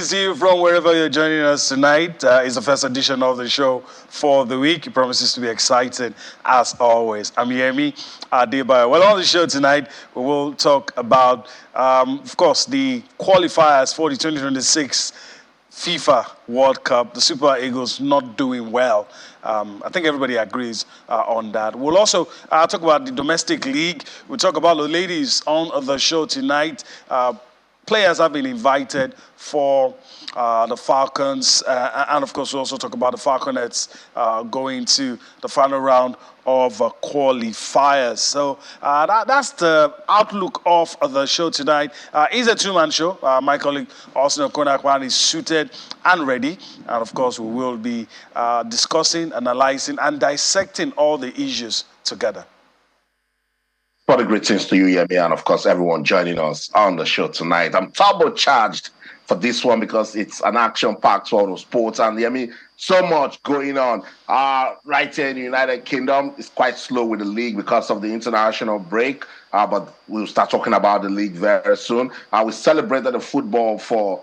greetings to you from wherever you're joining us tonight. It's the first edition of the show for the week. It promises to be exciting as always. I'm Yemi Adebayo. Well, on the show tonight, we will talk about, of course, the qualifiers for the 2026 FIFA World Cup. The Super Eagles not doing well. I think everybody agrees on that. We'll also talk about the domestic league. We'll talk about the ladies on the show tonight. Players have been invited for the Falcons, and of course we'll also talk about the Falconets going to the final round of qualifiers. So that's the outlook of the show tonight. It's a two-man show. My colleague Austin Okonakwan is suited and ready, and of course we will be discussing, analyzing, and dissecting all the issues together. What greetings to you, Yemi, and of course everyone joining us on the show tonight. I'm turbocharged for this one because it's an action-packed world of sports, and Yemi, so much going on. Right here in the United Kingdom, it's quite slow with the league because of the international break, but we'll start talking about the league very soon. We celebrated the football for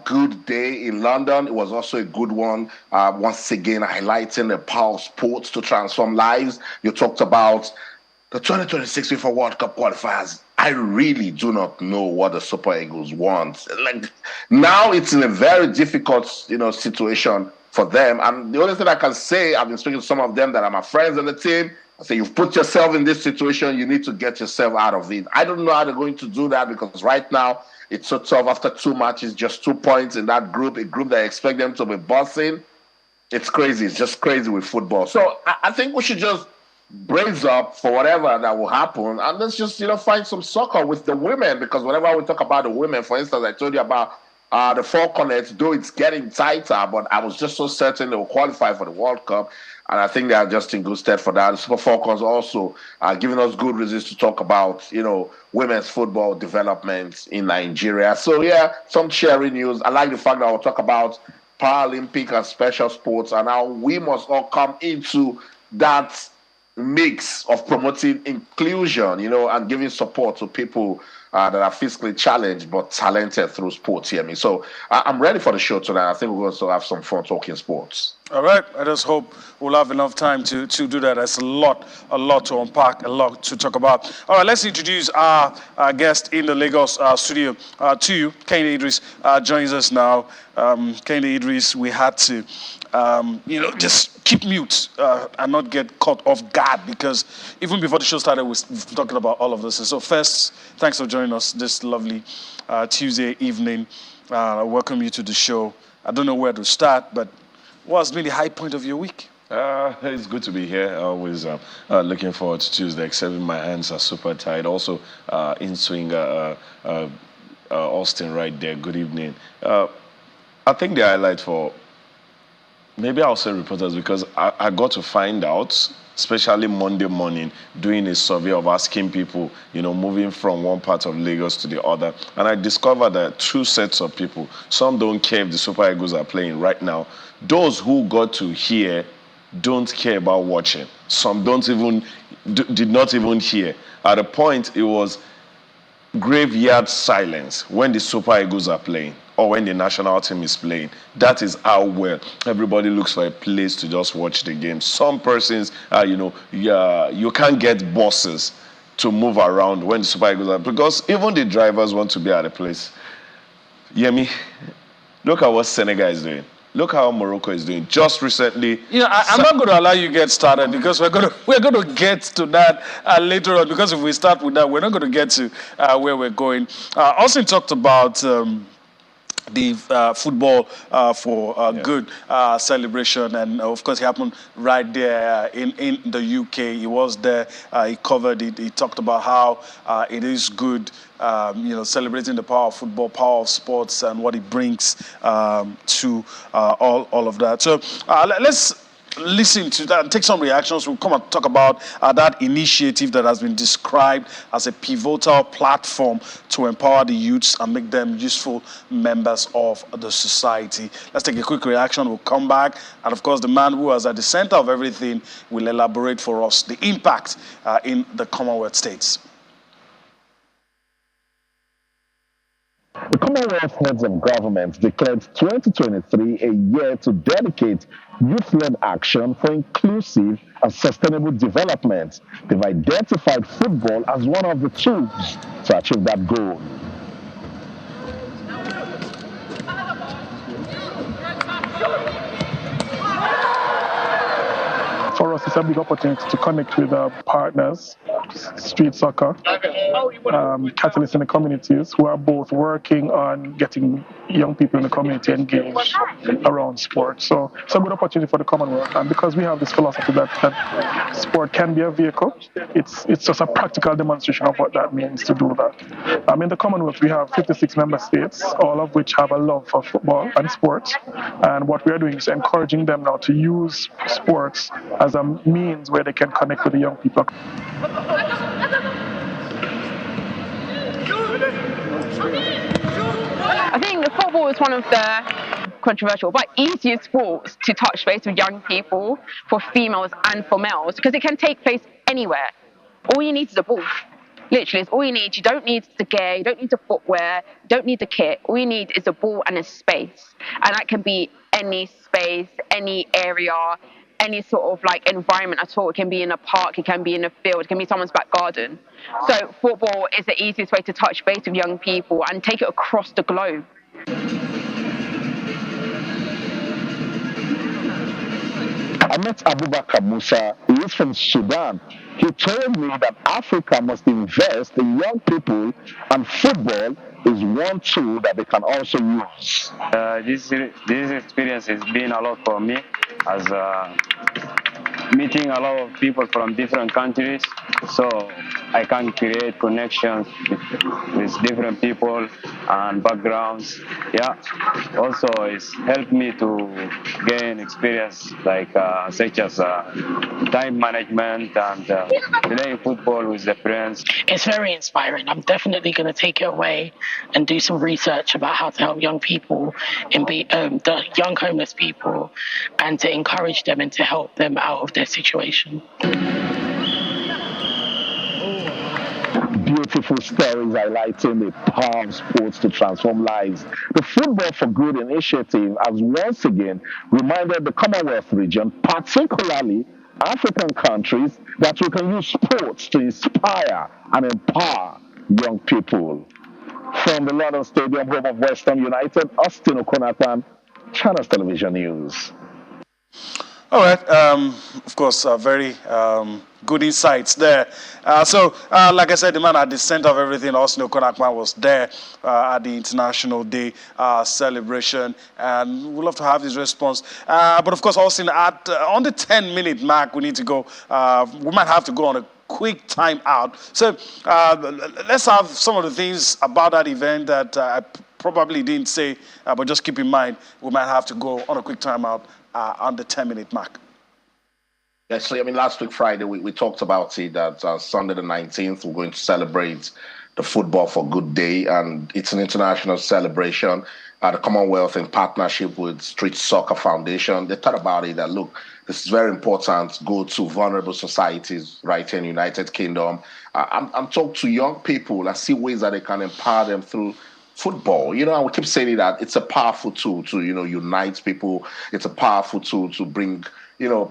good day in London. It was also a good one, once again highlighting the power of sports to transform lives. You talked about the 2026 FIFA World Cup qualifiers. I really do not know what the Super Eagles want. Like, now it's in a very difficult, situation for them. And the only thing I can say, I've been speaking to some of them that are my friends on the team. I say, you've put yourself in this situation, you need to get yourself out of it. I don't know how they're going to do that because right now it's so tough after 2 matches, just 2 points in that group, a group that I expect them to be bossing. It's crazy. It's just crazy with football. So I think we should just brace up for whatever that will happen, and let's just find some soccer with the women, because whenever we talk about the women, for instance, I told you about the Falconets, though it's getting tighter, but I was just so certain they will qualify for the World Cup, and I think they are just in good stead for that. The Super Falcons also giving us good reasons to talk about women's football development in Nigeria. So yeah, some cheering news. I like the fact that we'll talk about Paralympic and special sports and how we must all come into that mix of promoting inclusion, and giving support to people that are physically challenged but talented through sports here. So I'm ready for the show tonight. I think we're going to have some fun talking sports. All right. I just hope we'll have enough time to do that. There's a lot to unpack, a lot to talk about. All right, let's introduce our guest in the Lagos studio to you. Kehinde Idris joins us now. Kehinde Idris, we had to just keep mute and not get caught off guard, because even before the show started, we were talking about all of this. So first, thanks for joining us this lovely Tuesday evening. I welcome you to the show. I don't know where to start, but what's been the high point of your week? It's good to be here. Always looking forward to Tuesday, except my hands are super tight. Also, in swing, Austin right there. Good evening. I think the highlight for, maybe I'll say reporters, because I got to find out, especially Monday morning, doing a survey of asking people, moving from one part of Lagos to the other. And I discovered that 2 sets of people. Some don't care if the Super Eagles are playing right now. Those who got to hear don't care about watching. Some did not even hear. At a point, it was graveyard silence when the Super Eagles are playing or when the national team is playing. That is how well everybody looks for a place to just watch the game. Some persons, you can't get buses to move around when the Super Eagles are, because even the drivers want to be at a place. Yemi, look at what Senegal is doing. Look how Morocco is doing. Just recently, I'm not going to allow you to get started, because we're going to get to that later on. Because if we start with that, we're not going to get to where we're going. Austin talked about the football for good celebration, and of course it happened right there in the UK. He was there, he covered it, he talked about how it is good, celebrating the power of football, power of sports, and what it brings to all of that. So let's listen to that and take some reactions. We'll come and talk about that initiative that has been described as a pivotal platform to empower the youths and make them useful members of the society. Let's take a quick reaction. We'll come back. And of course, the man who is at the center of everything will elaborate for us the impact in the Commonwealth states. The Commonwealth heads of government declared 2023 a year to dedicate youth-led action for inclusive and sustainable development. They've identified football as one of the tools to achieve that goal. For us, it's a big opportunity to connect with our partners, street soccer, catalysts in the communities who are both working on getting young people in the community engaged around sport. So it's a good opportunity for the Commonwealth. And because we have this philosophy that sport can be a vehicle, it's just a practical demonstration of what that means to do that. In the Commonwealth, we have 56 member states, all of which have a love for football and sports. And what we are doing is encouraging them now to use sports as a means where they can connect with the young people. I think football is one of the controversial but easiest sports to touch base with young people, for females and for males, because it can take place anywhere. All you need is a ball. Literally, it's all you need. You don't need the gear, you don't need the footwear, you don't need the kit. All you need is a ball and a space. And that can be any space, any area, any sort of like environment at all. It can be in a park, it can be in a field, it can be someone's back garden. So football is the easiest way to touch base with young people and take it across the globe. I met Abubakar Musa. He is from Sudan. He told me that Africa must invest in young people, and football is one tool that they can also use. This experience has been a lot for me, as meeting a lot of people from different countries, so I can create connections with different people and backgrounds. Yeah, also it's helped me to gain experience like such as time management and playing football with the friends. It's very inspiring. I'm definitely going to take it away and do some research about how to help young people, the young homeless people, and to encourage them and to help them out of their situation. Beautiful stories highlighting the power of sports to transform lives. The Football for Good initiative has once again reminded the Commonwealth region, particularly African countries, that we can use sports to inspire and empower young people. From the London Stadium, home of West Ham United, Austin Okonatan, Channels Television News. All right. Of course, very good insights there. Like I said, the man at the center of everything, Austin Okonakman, was there at the International Day celebration, and we'd love to have his response. But of course, Austin, on the 10-minute mark, we need to go. We might have to go on a quick time out. So let's have some of the things about that event that I probably didn't say, but just keep in mind, we might have to go on a quick time out on the 10-minute mark. Yes, so, last week, Friday, we talked about it that Sunday the 19th, we're going to celebrate the Football for Good Day, and it's an international celebration. The Commonwealth, in partnership with Street Soccer Foundation, they thought about it that, look, this is very important. Go to vulnerable societies right here in the United Kingdom. I'm talking to young people. I see ways that they can empower them through football. And we keep saying that it's a powerful tool to, unite people. It's a powerful tool to bring,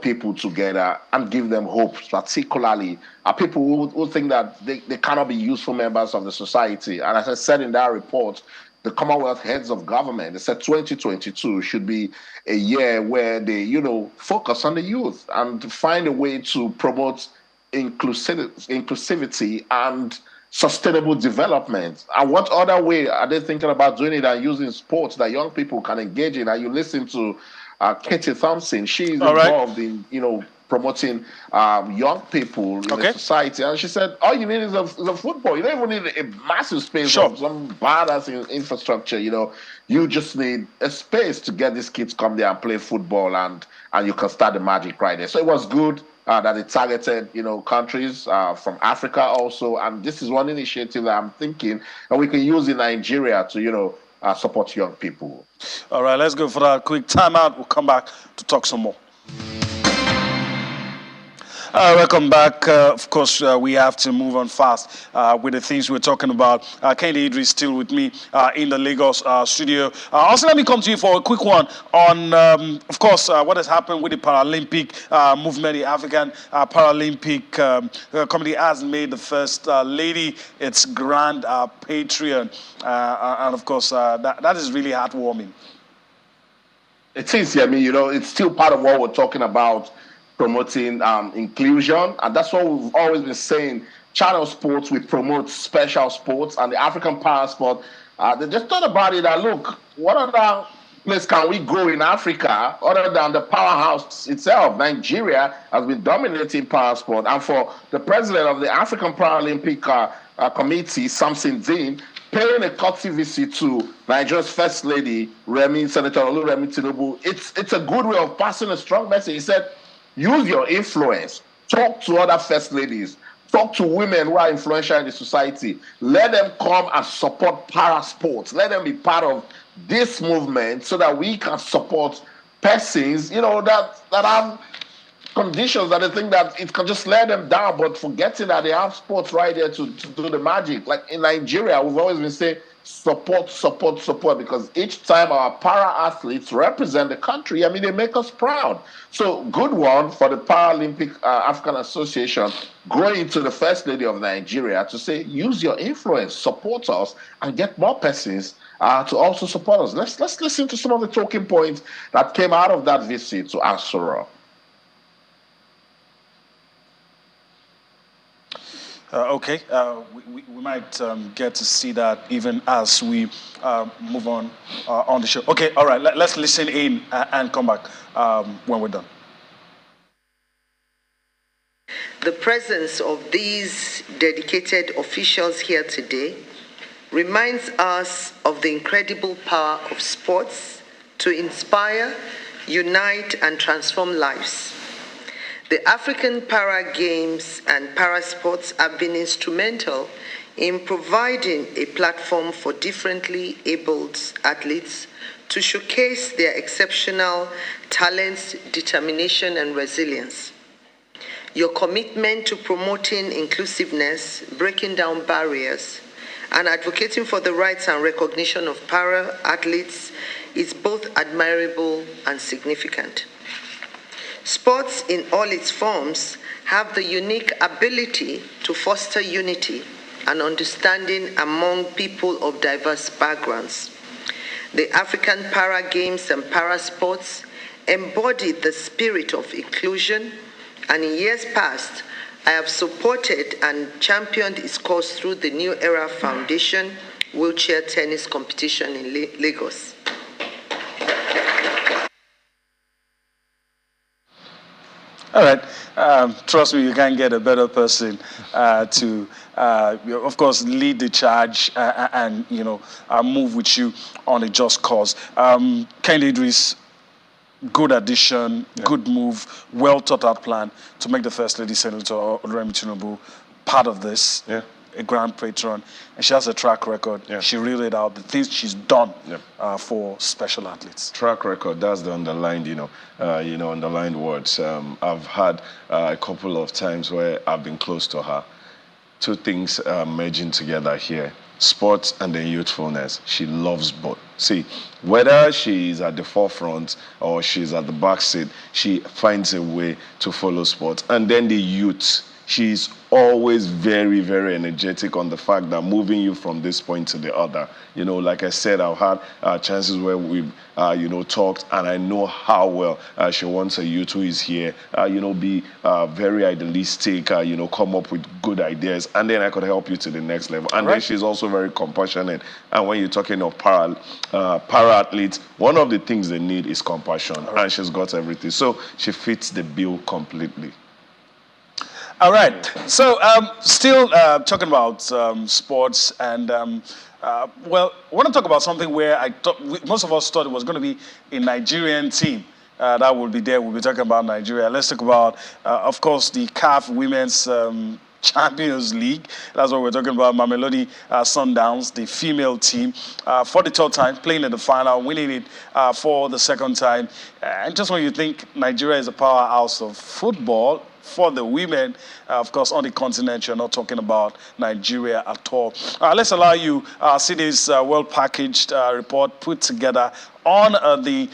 people together and give them hope, particularly people who think that they cannot be useful members of the society. And as I said in that report, the Commonwealth heads of government, they said 2022 should be a year where they, focus on the youth and find a way to promote inclusivity and sustainable development. And what other way are they thinking about doing it than using sports that young people can engage in? And you listen to Katie Thompson, she's involved in, promoting young people in the society. And she said, all you need is a football. You don't even need a massive space or some badass infrastructure. You just need a space to get these kids come there and play football, and you can start the magic right there. So it was good that it targeted, countries from Africa also. And this is one initiative that I'm thinking that we can use in Nigeria to, support young people. All right, let's go for that quick timeout. We'll come back to talk some more. Welcome back. Of course, we have to move on fast with the things we're talking about. Kende Idris still with me in the Lagos studio. Also, let me come to you for a quick one on, of course, what has happened with the Paralympic movement. The African Paralympic Committee has made the first lady its grand patron. And, of course, that is really heartwarming. It is, I mean, it's still part of what we're talking about, promoting inclusion. And that's what we've always been saying. Channel Sports, we promote special sports, and the African Parasport, they just thought about it that, look, what other place can we go in Africa other than the powerhouse itself? Nigeria has been dominating Parasport. And for the president of the African Paralympic Committee, Samson Dean, paying a courtesy visit to Nigeria's First Lady, Senator Oluremi Tinubu, it's a good way of passing a strong message. He said, use your influence. Talk to other First Ladies. Talk to women who are influential in the society. Let them come and support para sports. Let them be part of this movement so that we can support persons, that have conditions that they think that it can just let them down, but forgetting that they have sports right there to do the magic. Like in Nigeria, we've always been saying support, because each time our para-athletes represent the country, I mean, they make us proud. So good one for the Paralympic African Association going to the First Lady of Nigeria to say, use your influence, support us, and get more persons to also support us. Let's listen to some of the talking points that came out of that visit to Asura. Okay, we might get to see that even as we move on the show. Okay, all right, let's listen in and come back when we're done. The presence of these dedicated officials here today reminds us of the incredible power of sports to inspire, unite, and transform lives. The African Para Games and Para Sports have been instrumental in providing a platform for differently abled athletes to showcase their exceptional talents, determination, and resilience. Your commitment to promoting inclusiveness, breaking down barriers, and advocating for the rights and recognition of para athletes is both admirable and significant. Sports in all its forms have the unique ability to foster unity and understanding among people of diverse backgrounds. The African Para Games and Para Sports embody the spirit of inclusion, and in years past, I have supported and championed its cause through the New Era Foundation wheelchair tennis competition in Lagos. All right. Trust me, you can't get a better person to, of course, lead the charge and move with you on a just cause. Kende Idris, good addition, good move, well thought out plan to make the First Lady Senator Oluremi Tinubu part of this. Yeah. A grand patron, and she has a track record. Yeah. She reeled it out, the things she's done for special athletes. Track record, that's the underlined, underlined words. I've had a couple of times where I've been close to her. Two things merging together here. Sports and then youthfulness. She loves both. See, whether she's at the forefront or she's at the back seat, she finds a way to follow sports. And then the youth. She's always very, very energetic on the fact that moving you from this point to the other. Like I said, I've had chances where we've, talked, and I know how well she wants a youth who is here, be very idealistic, come up with good ideas, and then I could help you to the next level. And then she's also very compassionate. And when you're talking of para athletes, one of the things they need is compassion, and she's got everything. So she fits the bill completely. All right. So, still talking about sports, and I want to talk about something where I thought most of us thought it was going to be a Nigerian team that will be there. We'll be talking about Nigeria. Let's talk about, of course, the CAF Women's Champions League. That's what we're talking about. Mamelodi Sundowns, the female team, for the third time, playing in the final, winning it for the second time. And just when you think Nigeria is a powerhouse of football, for the women. Of course, on the continent, you're not talking about Nigeria at all. Let's allow you see this well-packaged report put together on the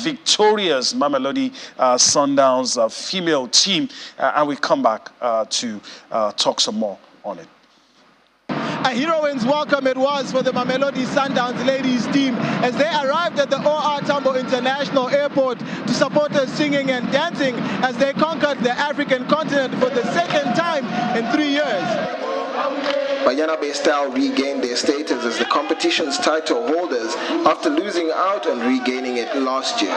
victorious Mamelodi Sundowns female team, and we come back to talk some more on it. A heroine's welcome it was for the Mamelodi Sundowns ladies team as they arrived at the OR Tambo International Airport to support us singing and dancing as they conquered the African continent for the second time in 3 years. Banyana Bay Style regained their status as the competition's title holders after losing out and regaining it last year.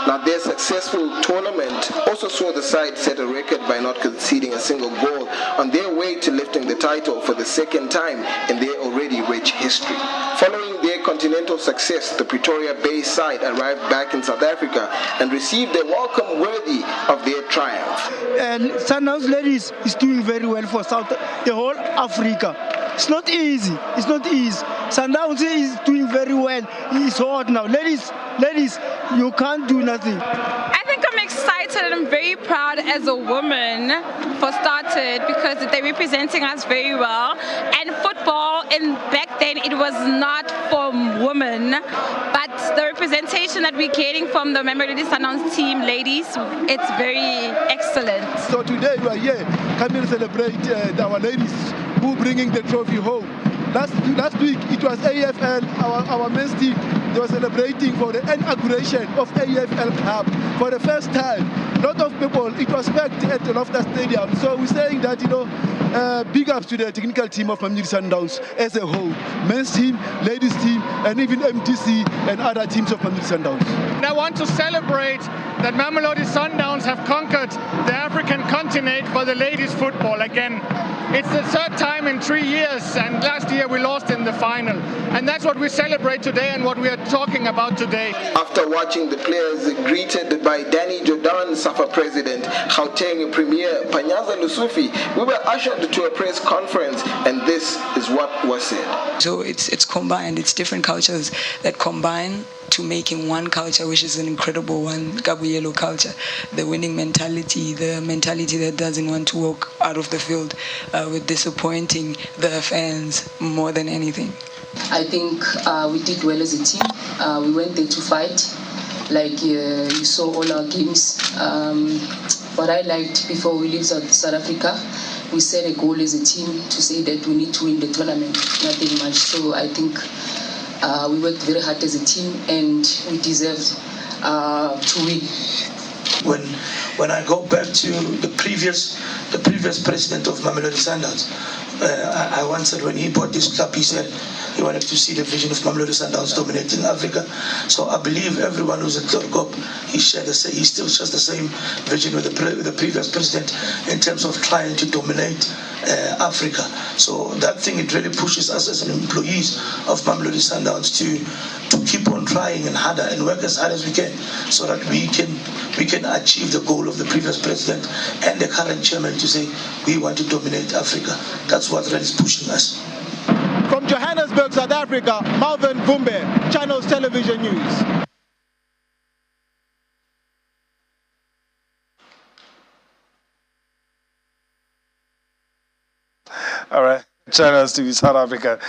Now their successful tournament also saw the side set a record by not conceding a single goal on their way to lifting the title for the second time in their already rich history. Following their continental success, the Pretoria-based side arrived back in South Africa and received a welcome worthy of their triumph. And Sundowns ladies is doing very well for the whole Africa. It's not easy. It's not easy. Sundowns is doing very well. It's hot now. Ladies, you can't do nothing. I think I'm excited and I'm very proud as a woman for started because they're representing us very well. And football, back then, it was not for women, but the representation that we're getting from the Mamelodi Sundowns team, ladies, it's very excellent. So today we are here coming to celebrate our ladies who bringing the trophy home. Last week it was AFL, our men's team. They were celebrating for the inauguration of AFL Cup for the first time. A lot of people, it was packed at the Loftus Stadium. So we're saying that, big ups to the technical team of Mamelodi Sundowns as a whole. Men's team, ladies team, and even MTC and other teams of Mamelodi Sundowns. And I want to celebrate that Mamelodi Sundowns have conquered the African continent for the ladies football again. It's the third time in 3 years, and last year we lost in the final. And that's what we celebrate today and what we are talking about today. After watching the players greeted by Danny Jordan, SAFA President, Gauteng Premier Panyaza Lusufi, we were ushered to a press conference, and this is what was said. So it's combined, it's different cultures that combine to making one culture, which is an incredible one, Gabuyelo culture. The winning mentality, the mentality that doesn't want to walk out of the field with disappointing the fans more than anything. I think we did well as a team. We went there to fight. Like you saw all our games. What I liked before we leave South Africa, we set a goal as a team to say that we need to win the tournament, nothing much. So I think we worked very hard as a team and we deserved to win. When I go back to the previous president of Mamelodi Sundowns, I once said when he bought this club, he said he wanted to see the vision of Mamelodi Sundowns dominating Africa. So I believe everyone who's at Club, he still shares the same vision with the previous president in terms of trying to dominate Africa. So that thing, it really pushes us as employees of Mamelodi Sundowns to keep on trying and harder and work as hard as we can so that we can achieve the goal of the previous president and the current chairman to say we want to dominate Africa. That's what really is pushing us. From Johannesburg, South Africa, Malvin Vumbe, Channels Television News. All right. Channels TV South Africa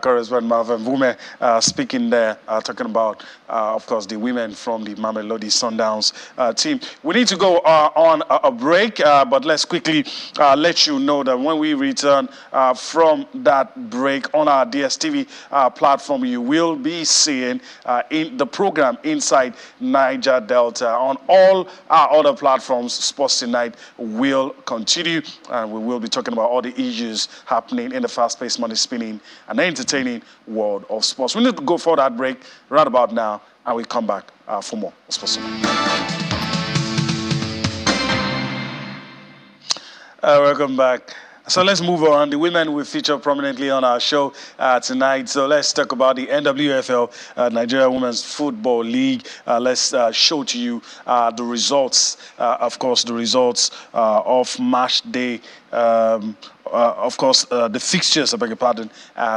correspondent Malvin Vume speaking there, talking about, of course, the women from the Mamelodi Sundowns team. We need to go on a break, but let's quickly let you know that when we return from that break on our DSTV platform, you will be seeing in the program Inside Niger Delta. On all our other platforms, Sports Tonight will continue, and we will be talking about all the issues happening in the fast-paced, money-spinning, and entertaining world of sports. We need to go for that break right about now, and we come back for more Sports Tonight. Welcome back. So let's move on. The women will feature prominently on our show tonight. So let's talk about the NWFL, Nigeria Women's Football League. Let's show to you the results, of course, the results of match day of course, the fixtures, I beg your pardon.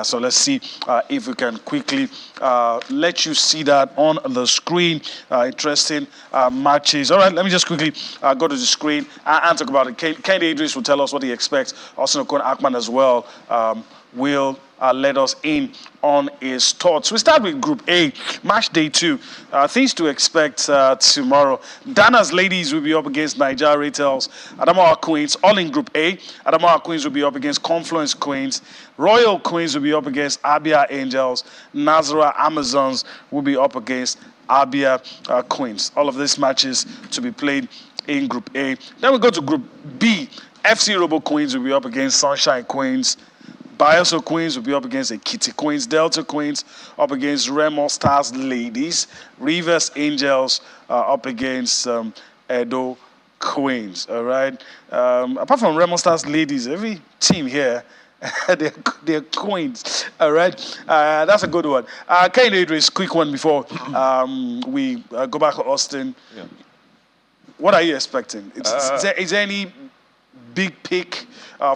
So let's see if we can quickly let you see that on the screen. Interesting matches. All right, let me just quickly go to the screen and talk about it. Ken Idris will tell us what he expects. Austin Okon Akman as well will let us in on his thoughts. We start with Group A, match day 2. Things to expect tomorrow. Dana's ladies will be up against Nigeria Rattles. Adamawa Queens, all in Group A. Adamawa Queens will be up against Confluence Queens. Royal Queens will be up against Abia Angels. Nazara Amazons will be up against Abia Queens. All of these matches to be played in Group A. Then we go to Group B. FC Robo Queens will be up against Sunshine Queens. Bioso Queens will be up against Ekiti Queens. Delta Queens up against Remo Stars Ladies. Rivers Angels up against Edo Queens. All right. Apart from Remo Stars Ladies, every team here, they're Queens. All right. That's a good one. Kane Idris, quick one before we go back to Austin. Yeah. What are you expecting? Is there any big pick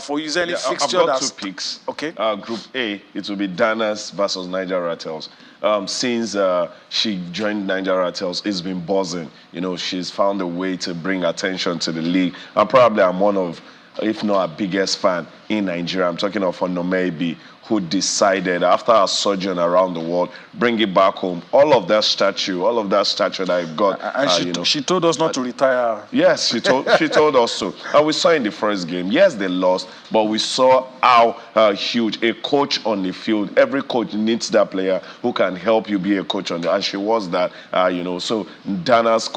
for you? Is there any fixture? I've got 2 picks. Okay. Group A, it will be Danas versus Niger Rattles. Since she joined Niger Rattles, it's been buzzing. You know, she's found a way to bring attention to the league. And probably I'm one of, if not our biggest fan in Nigeria. I'm talking of Onomebi, who decided after a sojourn around the world, bring it back home. All of that stature that I got. And she told us not to retire. Yes, she told us so. And we saw in the first game, yes, they lost, but we saw how huge a coach on the field. Every coach needs that player who can help you be a coach on the, and she was that. So Dana's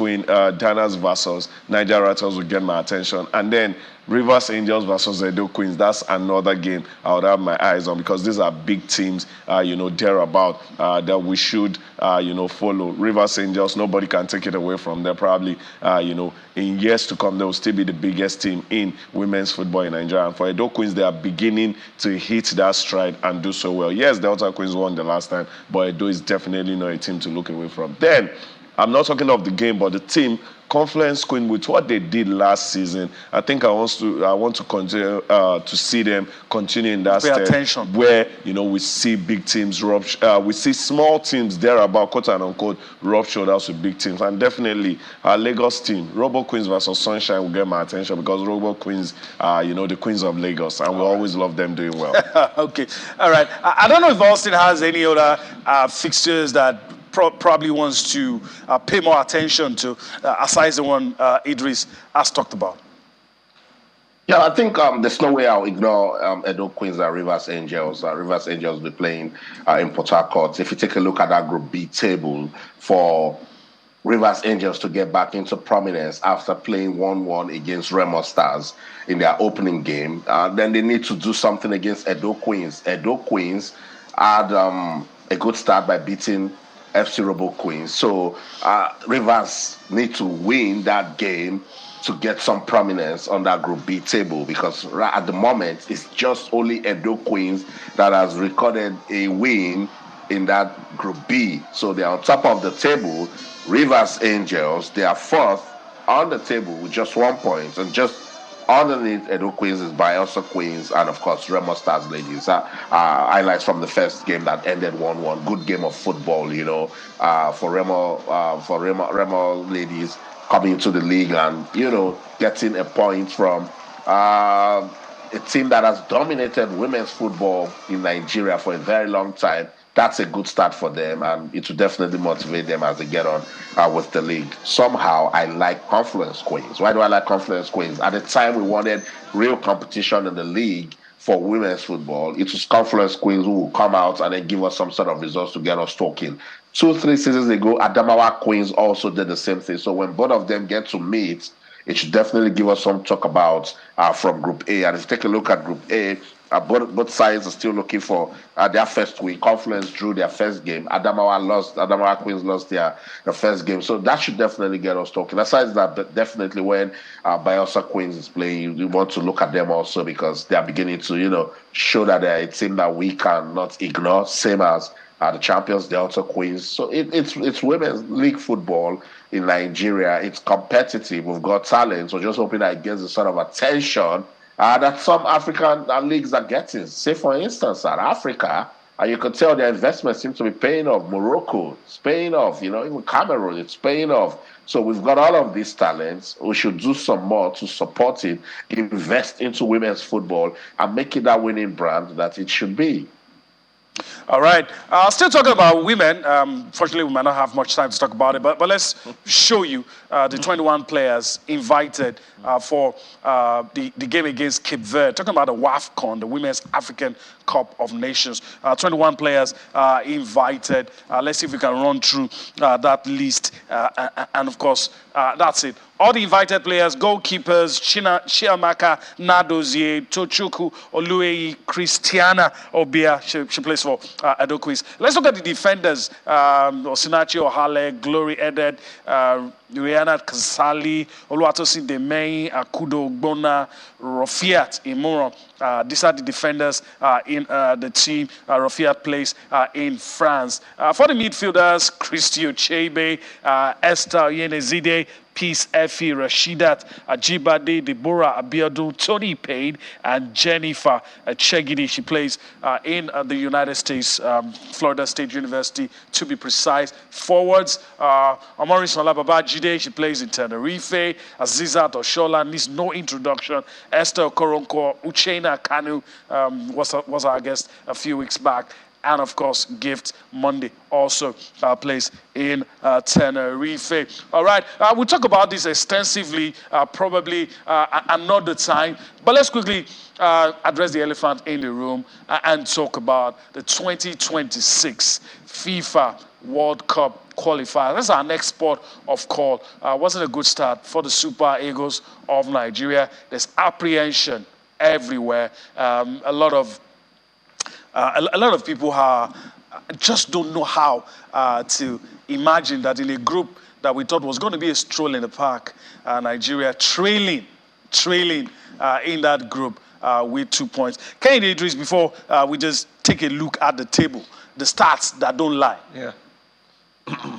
versus Niger Rattles will get my attention, and then Rivers Angels versus Edo Queens. That's another game I would have my eyes on, because these are big teams, thereabout, that we should, follow. Rivers Angels, nobody can take it away from them. Probably, in years to come, they will still be the biggest team in women's football in Nigeria. And for Edo Queens, they are beginning to hit that stride and do so well. Yes, Delta Queens won the last time, but Edo is definitely not a team to look away from. Then, I'm not talking of the game, but the team, Confluence Queen, with what they did last season, I think I want to continue to see them continue in that step attention. Where we see big teams we see small teams thereabout, quote and unquote, rub shoulders with big teams, and definitely our Lagos team, Robo Queens versus Sunshine, will get my attention, because Robo Queens are the Queens of Lagos, and we always love them doing well. Okay, all right. I don't know if Austin has any other fixtures that probably wants to pay more attention to, aside the one Idris has talked about. Yeah, I think there's no way I'll ignore Edo Queens and Rivers Angels. Rivers Angels will be playing in Port Harcourt. If you take a look at that Group B table, for Rivers Angels to get back into prominence after playing 1-1 against Remo Stars in their opening game, then they need to do something against Edo Queens. Edo Queens had a good start by beating FC Robo Queens. So Rivers need to win that game to get some prominence on that Group B table, because at the moment it's just only Edo Queens that has recorded a win in that Group B. So they're on top of the table. Rivers Angels, they are 4th on the table with just 1 point, and just underneath Edo Queens is Biosa Queens and, of course, Remo Stars Ladies. Highlights from the first game that ended 1-1. Good game of football, for Remo Ladies coming into the league and, getting a point from a team that has dominated women's football in Nigeria for a very long time. That's a good start for them, and it will definitely motivate them as they get on with the league. Somehow, I like Confluence Queens. Why do I like Confluence Queens? At the time, we wanted real competition in the league for women's football. It was Confluence Queens who will come out and then give us some sort of results to get us talking. 2-3 seasons ago, Adamawa Queens also did the same thing. So when both of them get to meet, it should definitely give us some talk about from Group A. And if you take a look at Group A, both sides are still looking for their first win. Confluence drew their first game. Adamawa Queens lost their first game. So that should definitely get us talking. Aside that, definitely when Biosa Queens is playing, we want to look at them also, because they are beginning to, show that they're a team that we cannot ignore, same as the champions, Delta Queens. So it's women's league football in Nigeria. It's competitive. We've got talent. So just hoping that it gets the sort of attention that some African leagues are getting. Say, for instance, South Africa, and you could tell their investment seems to be paying off. Morocco, it's paying off. Even Cameroon, it's paying off. So we've got all of these talents. We should do some more to support it, invest into women's football, and make it that winning brand that it should be. All right. Still talking about women. Fortunately, we might not have much time to talk about it, but let's show you the 21 players invited for the game against Cape Verde. Talking about the WAFCON, the Women's African Cup of Nations. 21 players invited. Let's see if we can run through that list. And of course, that's it. All the invited players: goalkeepers, Chiamaka Nadozie, Tochukwu Olueyi, Christiana Obia, she plays for Edo Queens. Let's look at the defenders: Osinachi Ohale, Glory Edet, Rihanna Kasali, Oluwatosin Demeyin, Akudo Ogbonna, Rofiat Imoro. These are the defenders in the team. Rofiat plays in France. For the midfielders: Christy Ochebe, Esther Yenezide, Peace Effie, Rashidat Ajibade, Deborah Abiodun, Tony Payne, and Jennifer Chegidi. She plays in the United States, Florida State University, to be precise. Forwards: Amoris Olababajide, she plays in Tenerife. Azizat Oshola needs no introduction. Esther Koronko, Uchena Kanu was our guest a few weeks back. And of course, Gift Monday also plays in Tenerife. All right, we'll talk about this extensively, probably another time. But let's quickly address the elephant in the room and talk about the 2026 FIFA World Cup qualifier. That's our next sport of call. Wasn't a good start for the Super Eagles of Nigeria. There's apprehension everywhere. A lot of people just don't know how to imagine that in a group that we thought was going to be a stroll in the park, Nigeria trailing in that group with 2 points. Kennedy Idris, before we just take a look at the table, the stats that don't lie. Yeah.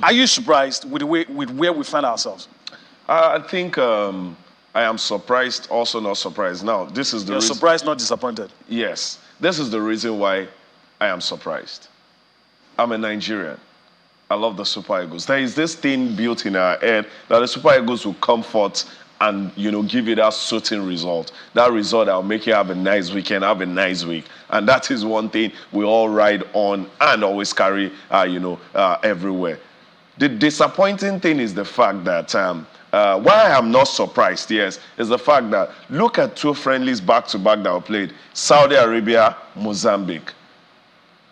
Are you surprised with where we find ourselves? I think I am surprised, also not surprised. Now, this is the You're surprised, not disappointed. Yes. This is the reason why I am surprised. I'm a Nigerian. I love the Super Eagles. There is this thing built in our head that the Super Eagles will come forth and, give you that certain result. That result that will make you have a nice weekend, have a nice week. And that is one thing we all ride on and always carry, everywhere. The disappointing thing is the fact that why I am not surprised, yes, is the fact that look at 2 friendlies back-to-back that were played. Saudi Arabia, Mozambique.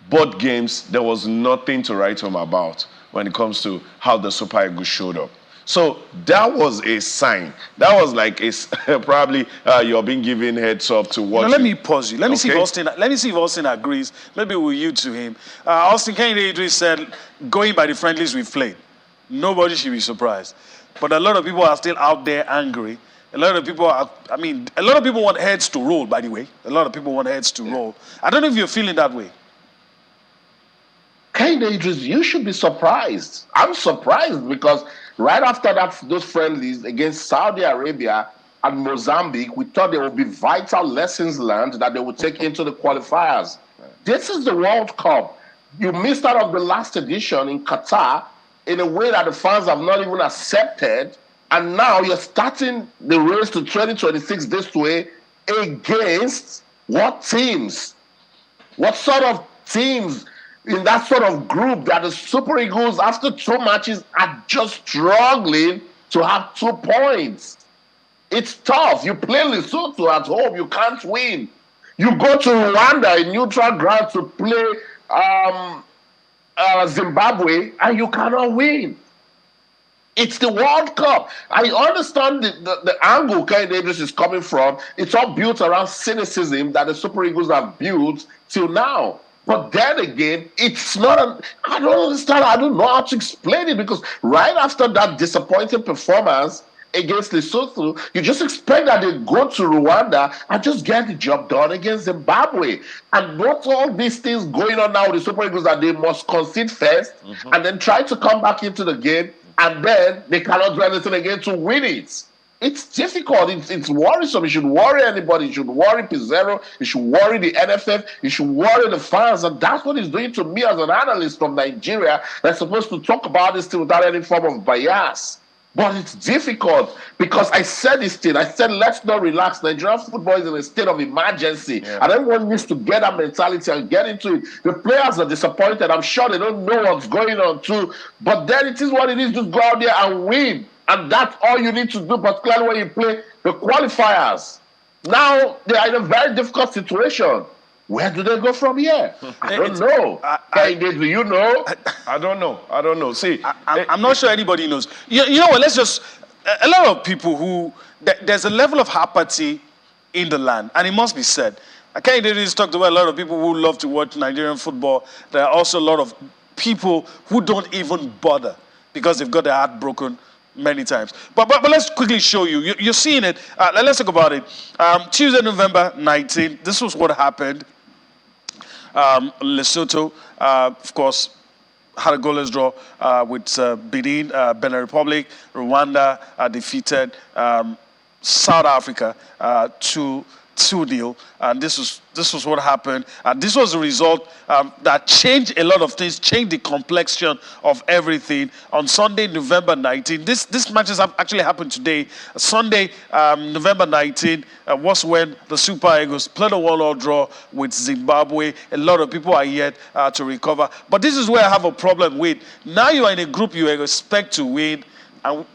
Both games, there was nothing to write home about when it comes to how the Super Eagles showed up. So that was a sign. That was like probably you're being given heads up to watch. Let me pause you. Let me see if Austin agrees. Maybe we'll yield to him. Austin Kennedy Idris said, going by the friendlies we've played, nobody should be surprised. But a lot of people are still out there angry. A lot of people want heads to roll, by the way. A lot of people want heads to roll. I don't know if you're feeling that way. Kennedy Idris, you should be surprised. I'm surprised because right after those friendlies against Saudi Arabia and Mozambique, we thought there would be vital lessons learned that they would take into the qualifiers. This is the World Cup. You missed out on the last edition in Qatar in a way that the fans have not even accepted. And now you're starting the race to 2026 this way against what teams? What sort of teams in that sort of group that the Super Eagles, after 2 matches, are just struggling to have 2 points? It's tough. You play Lesotho at home, you can't win. You go to Rwanda, a neutral ground, to play Zimbabwe, and you cannot win. It's the World Cup. I understand the angle Kennedy Davis is coming from. It's all built around cynicism that the Super Eagles have built till now. But then again, it's not, I don't understand. I don't know how to explain it, because right after that disappointing performance against Lesotho, you just expect that they go to Rwanda and just get the job done against Zimbabwe. And not all these things going on now with the Super Eagles that they must concede first and then try to come back into the game, and then they cannot do anything again to win it. It's difficult. It's worrisome. It should worry anybody. It should worry Pizarro. It should worry the NFF. It should worry the fans. And that's what it's doing to me as an analyst from Nigeria that's supposed to talk about this thing without any form of bias. But it's difficult because I said this thing. I said, let's not relax. Nigerian football is in a state of emergency. Yeah. And everyone needs to get that mentality and get into it. The players are disappointed. I'm sure they don't know what's going on too. But then it is what it is. Just go out there and win. And that's all you need to do, particularly when you play the qualifiers. Now, they are in a very difficult situation. Where do they go from here? I don't know. Do you know? I don't know. I don't know. See, I'm not sure anybody knows. You know what? Let's just... A lot of people who... There's a level of apathy in the land, and it must be said. I can't just talk about a lot of people who love to watch Nigerian football. There are also a lot of people who don't even bother because they've got their heart broken many times. But let's quickly show you. You're seeing it. Let's talk about it. Tuesday, November 19th. This was what happened. Lesotho, of course, had a goalless draw with Benin, Benin Republic. Rwanda defeated South Africa 2-0. And this was what happened. And this was the result that changed a lot of things, changed the complexion of everything. On Sunday, November 19, this matches have actually happened today. Sunday, November 19, was when the Super Eagles played a 1-1 draw with Zimbabwe. A lot of people are yet to recover. But this is where I have a problem with. Now you are in a group you expect to win, and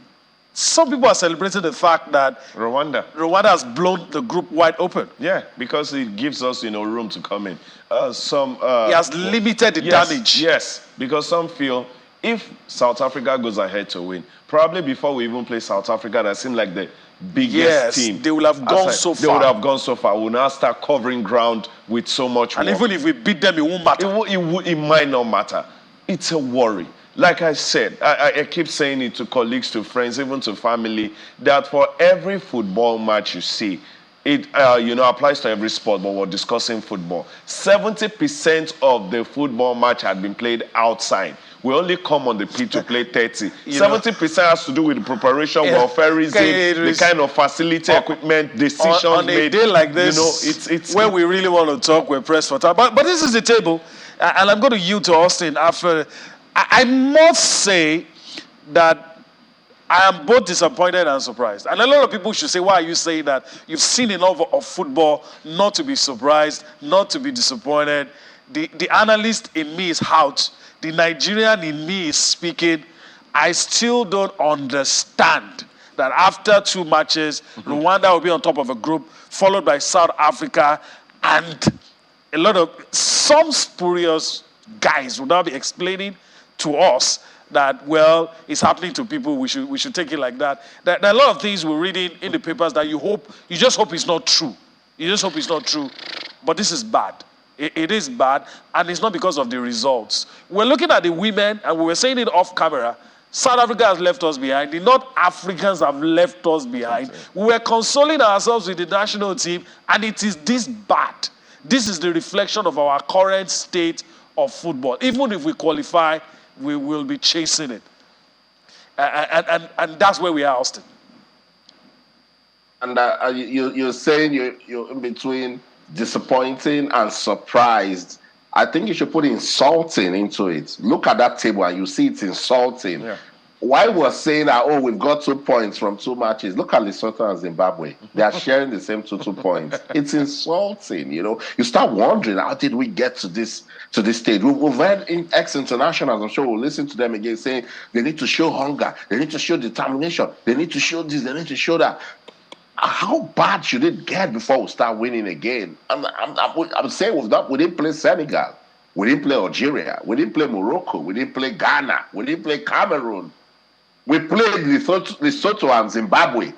some people are celebrating the fact that Rwanda has blown the group wide open. Yeah, because it gives us, room to come in. It has limited the damage. Yes, because some feel if South Africa goes ahead to win, probably before we even play South Africa, that seemed like the biggest team. They will have gone so far. They would have gone so far. We'll now start covering ground with so much and work. Even if we beat them, it won't matter. It might not matter. It's a worry. Like I said, I keep saying it to colleagues, to friends, even to family, that for every football match you see, it applies to every sport, but we're discussing football. 70% of the football match had been played outside. We only come on the pitch to play 30. 70% has to do with the preparation, welfareism, the kind of facility, equipment, decisions on a made. Day like this, it's where we really want to talk, we're pressed for time. But this is the table, and I'm going to yield to Austin after. I must say that I am both disappointed and surprised. And a lot of people should say, why are you saying that? You've seen enough of football not to be surprised, not to be disappointed. The analyst in me is out. The Nigerian in me is speaking. I still don't understand that after 2 matches, Rwanda will be on top of a group, followed by South Africa, and a lot of some spurious guys will now be explaining to us that, well, it's happening to people, we should take it like that. There are a lot of things we're reading in the papers that you just hope it's not true. You just hope it's not true. But this is bad. It is bad, and it's not because of the results. We're looking at the women, and we were saying it off camera. South Africa has left us behind. The North Africans have left us behind. We were consoling ourselves with the national team, and it is this bad. This is the reflection of our current state of football. Even if we qualify, we will be chasing it. And that's where we are, Austin. And you're saying you're in between disappointing and surprised. I think you should put insulting into it. Look at that table and you see it's insulting. Yeah. Why we're saying that, we've got 2 points from 2 matches. Look at Lesotho and Zimbabwe. They are sharing the same 2 points. It's insulting, You start wondering, how did we get to this stage? We've had ex-internationals, I'm sure we'll listen to them again, saying they need to show hunger, they need to show determination, they need to show this, they need to show that. How bad should it get before we start winning again? I'm saying we didn't play Senegal. We didn't play Algeria. We didn't play Morocco. We didn't play Ghana. We didn't play Cameroon. We played Lesotho and Zimbabwe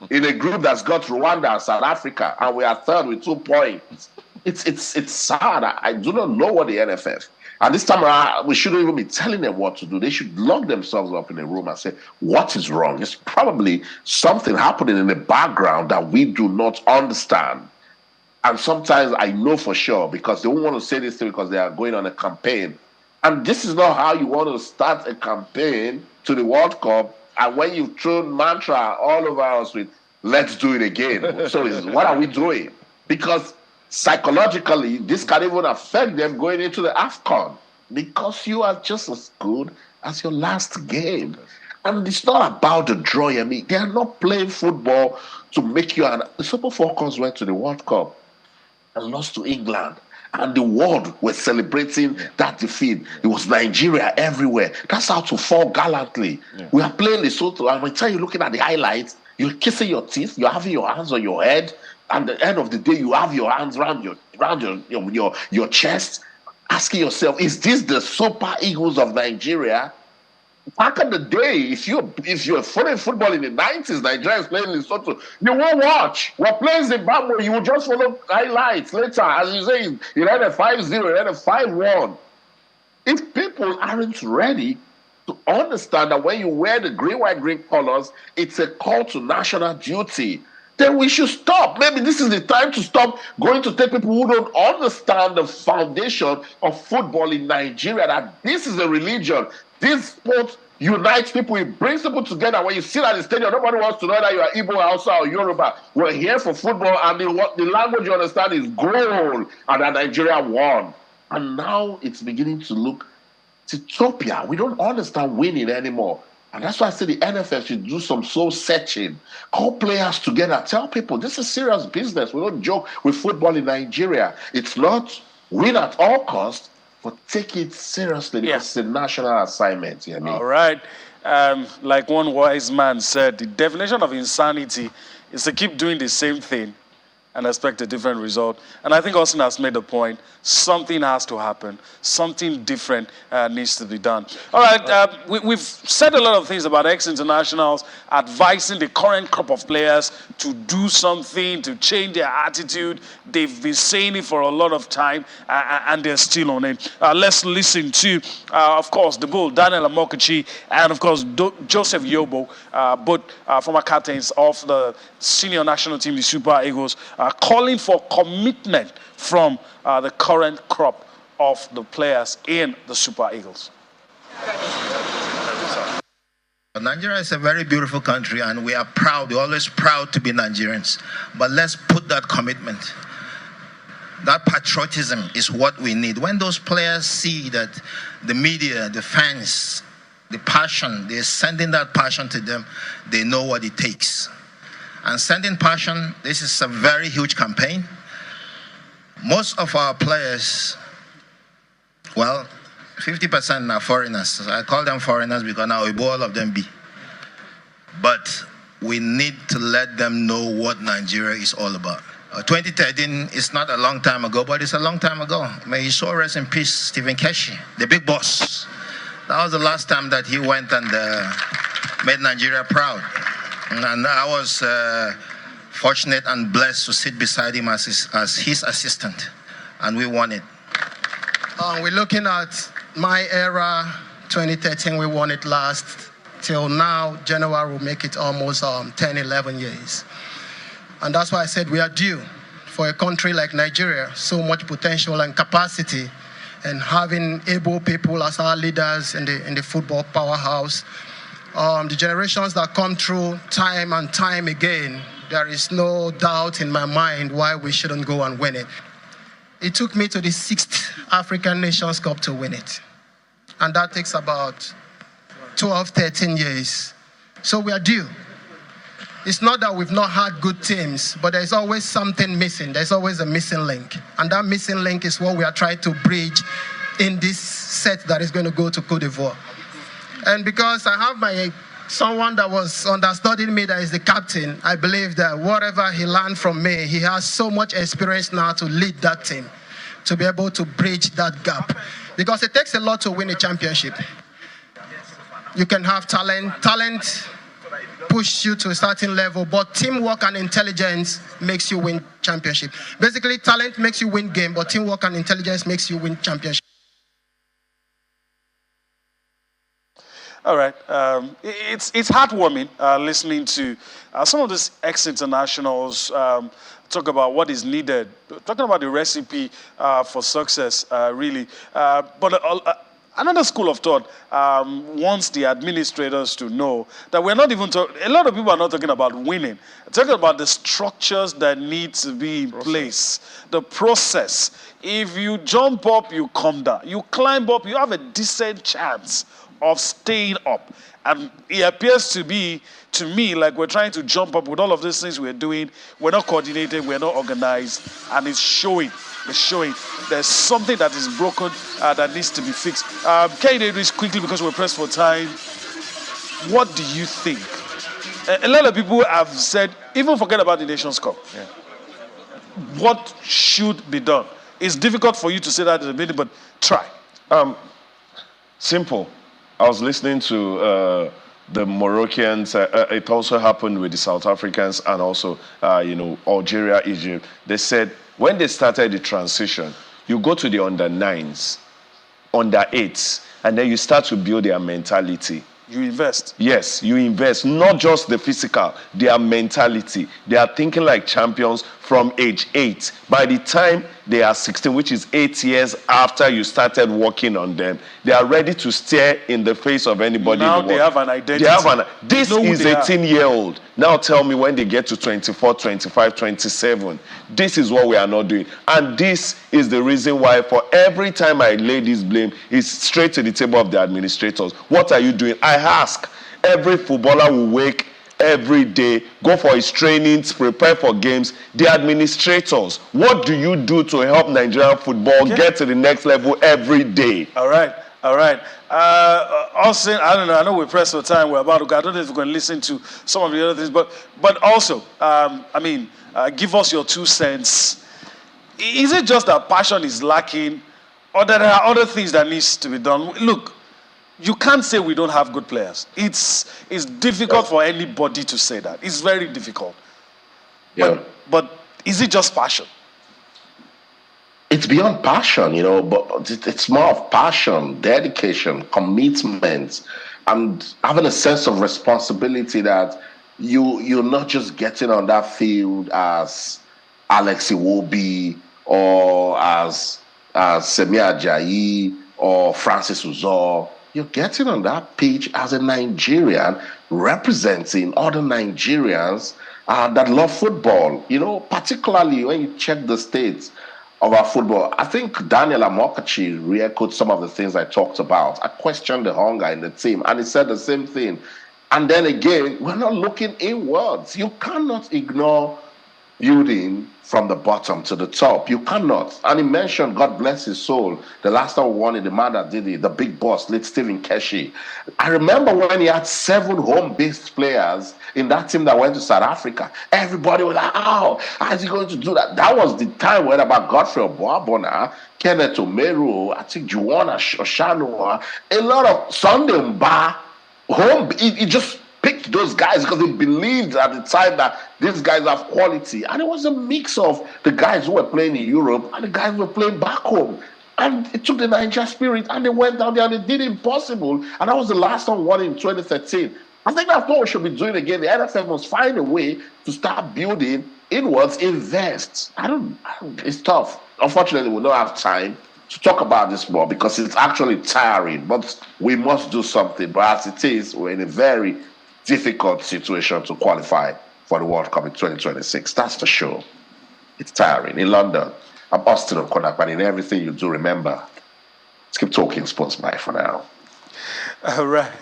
in a group that's got Rwanda and South Africa, and we are third with 2 points. It's sad. I do not know what the NFF. And this time around, we shouldn't even be telling them what to do. They should lock themselves up in a room and say, what is wrong? It's probably something happening in the background that we do not understand. And sometimes I know for sure, because they won't want to say this thing because they are going on a campaign. And this is not how you want to start a campaign to the World Cup And when you've thrown mantra all over us with, let's do it again. So what are we doing? Because psychologically, this can even affect them going into the AFCON. Because you are just as good as your last game. And it's not about the draw, I mean, they are not playing football to make you the Super Falcons went to the World Cup and lost to England. And the world was celebrating that defeat. It was Nigeria everywhere. That's how to fall gallantly. Yeah. We are playing Lesotho, and by the time you're looking at the highlights, you're kissing your teeth, you're having your hands on your head, and at the end of the day, you have your hands around your chest, asking yourself, is this the Super Eagles of Nigeria? Back in the day, if you're following football in the 90s, Nigeria is playing Lesotho, you won't watch. We're playing Zimbabwe, you will just follow highlights later. As you say, it had a 5-0, it had a 5-1. If people aren't ready to understand that when you wear the green, white, green colors, it's a call to national duty, then we should stop. Maybe this is the time to stop going to take people who don't understand the foundation of football in Nigeria, that this is a religion. This sport unites people, it brings people together. When you sit at the stadium, nobody wants to know that you are Igbo, Hausa, or Yoruba. We're here for football, and the language you understand is goal, and that Nigeria won. And now it's beginning to look, it's utopia. We don't understand winning anymore. And that's why I say the NFL should do some soul searching. Call players together. Tell people this is serious business. We don't joke with football in Nigeria. It's not win at all costs, but take it seriously because it's a national assignment. You know? All right. Like one wise man said, the definition of insanity is to keep doing the same thing and expect a different result. And I think Austin has made a point. Something has to happen. Something different needs to be done. All right, we've said a lot of things about ex-internationals, advising the current crop of players to do something, to change their attitude. They've been saying it for a lot of time, and they're still on it. Let's listen to, of course, the Bull, Daniel Amokachi, and of course, Joseph Yobo, both former captains of the senior national team, the Super Eagles, calling for commitment from the current crop of the players in the Super Eagles. Nigeria is a very beautiful country, and we are proud. We're always proud to be Nigerians. But let's put that commitment. That patriotism is what we need. When those players see that the media, the fans, the passion, they're sending that passion to them, they know what it takes. And sending passion, this is a very huge campaign. Most of our players, well, 50% are foreigners. I call them foreigners because now all of them be. But we need to let them know what Nigeria is all about. 2013 is not a long time ago, but it's a long time ago. May his soul rest in peace, Stephen Keshi, the big boss. That was the last time that he went and made Nigeria proud. And I was fortunate and blessed to sit beside him as his assistant, and we won it. We're looking at my era, 2013, we won it last. Till now, January will make it almost 10, 11 years. And that's why I said we are due for a country like Nigeria, so much potential and capacity, and having able people as our leaders in the football powerhouse. The generations that come through time and time again, there is no doubt in my mind why we shouldn't go and win it. It took me to the 6th African Nations Cup to win it. And that takes about 12, 13 years. So we are due. It's not that we've not had good teams, but there's always something missing. There's always a missing link. And that missing link is what we are trying to bridge in this set that is going to go to Cote d'Ivoire. And because I have someone that was understudying me that is the captain, I believe that whatever he learned from me, he has so much experience now to lead that team, to be able to bridge that gap. Because it takes a lot to win a championship. You can have talent push you to a certain level, but teamwork and intelligence makes you win championship. Basically, talent makes you win game, but teamwork and intelligence makes you win championship. All right. It's heartwarming listening to some of these ex-internationals talk about what is needed, talking about the recipe for success, really. But Another school of thought wants the administrators to know that we're not even talking, a lot of people are not talking about winning. They're talking about the structures that need to be in place, the process. If you jump up, you come down. You climb up, you have a decent chance of staying up. And it appears to be, to me, like we're trying to jump up with all of these things we're doing. We're not coordinated, we're not organized, and it's showing. It's showing there's something that is broken that needs to be fixed. Can you do this quickly because we're pressed for time? What do you think? A lot of people have said, even forget about the Nations Cup. Yeah. What should be done? It's difficult for you to say that in a minute, but try. Simple. I was listening to the Moroccans. It also happened with the South Africans and also, Algeria, Egypt. They said when they started the transition, you go to the under-9s, under-8s, and then you start to build their mentality. You invest. Yes, you invest. Not just the physical, their mentality. They are thinking like champions from age 8. By the time they are 16, which is 8 years after you started working on them, they are ready to stare in the face of anybody. Now they have an identity. This is 18-year-old. Now tell me when they get to 24, 25, 27. This is what we are not doing. And this is the reason why for every time I lay this blame, it's straight to the table of the administrators. What are you doing? I ask. Every footballer will wake every day, go for his trainings, prepare for games. The administrators, what do you do to help Nigerian football get to the next level every day? All right. Also, I don't know. I know we're pressed for time. We're about to go. I don't know if we're going to listen to some of the other things, but also, give us your 2 cents. Is it just that passion is lacking, or that there are other things that needs to be done? Look, you can't say we don't have good players. It's difficult for anybody to say that. It's very difficult. Yeah. But is it just passion? It's beyond passion, but it's more of passion, dedication, commitment, and having a sense of responsibility that you're not just getting on that field as Alex Iwobi or as Semi Ajayi or Francis Uzor. You're getting on that pitch as a Nigerian representing other Nigerians that love football. Particularly when you check the states of our football. I think Daniel Amokachi re-echoed some of the things I talked about. I questioned the hunger in the team, and he said the same thing. And then again, we're not looking inwards. You cannot ignore building from the bottom to the top. You cannot. And he mentioned, God bless his soul, the last time we won it, the man that did it, the big boss, late Stephen Keshi. I remember when he had 7 home-based players in that team that went to South Africa. Everybody was like, how is he going to do that? That was the time when about Godfrey Obuabona, Kenneth Omeru, I think Juwan Oshanua, a lot of Sunday Mba, home, he just picked those guys because he believed at the time that these guys have quality. And it was a mix of the guys who were playing in Europe and the guys who were playing back home. And it took the Niger spirit and they went down there and they did impossible. And that was the last one won in 2013. I think that's what we should be doing again. The NFF must find a way to start building inwards, invest. It's tough. Unfortunately, we don't have time to talk about this more because it's actually tiring. But we must do something. But as it is, we're in a very difficult situation to qualify for the World Cup in 2026. That's for sure. It's tiring. In London, I'm Austin O'Connor, but in everything you do, remember, let's keep talking sports by for now. All right.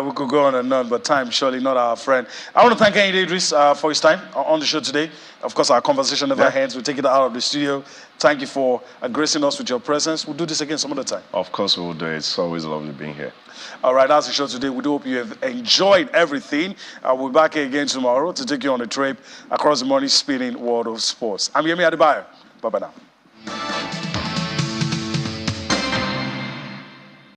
We could go on and on, but time surely not our friend. I want to thank Kehinde Idris for his time on the show today. Of course, our conversation never ends. We'll take it out of the studio. Thank you for gracing us with your presence. We'll do this again some other time. Of course we will do it. It's always lovely being here. All right, that's the show today. We do hope you have enjoyed everything. We'll be back here again tomorrow to take you on a trip across the money-spinning world of sports. I'm Yemi Adebayo. Bye-bye now.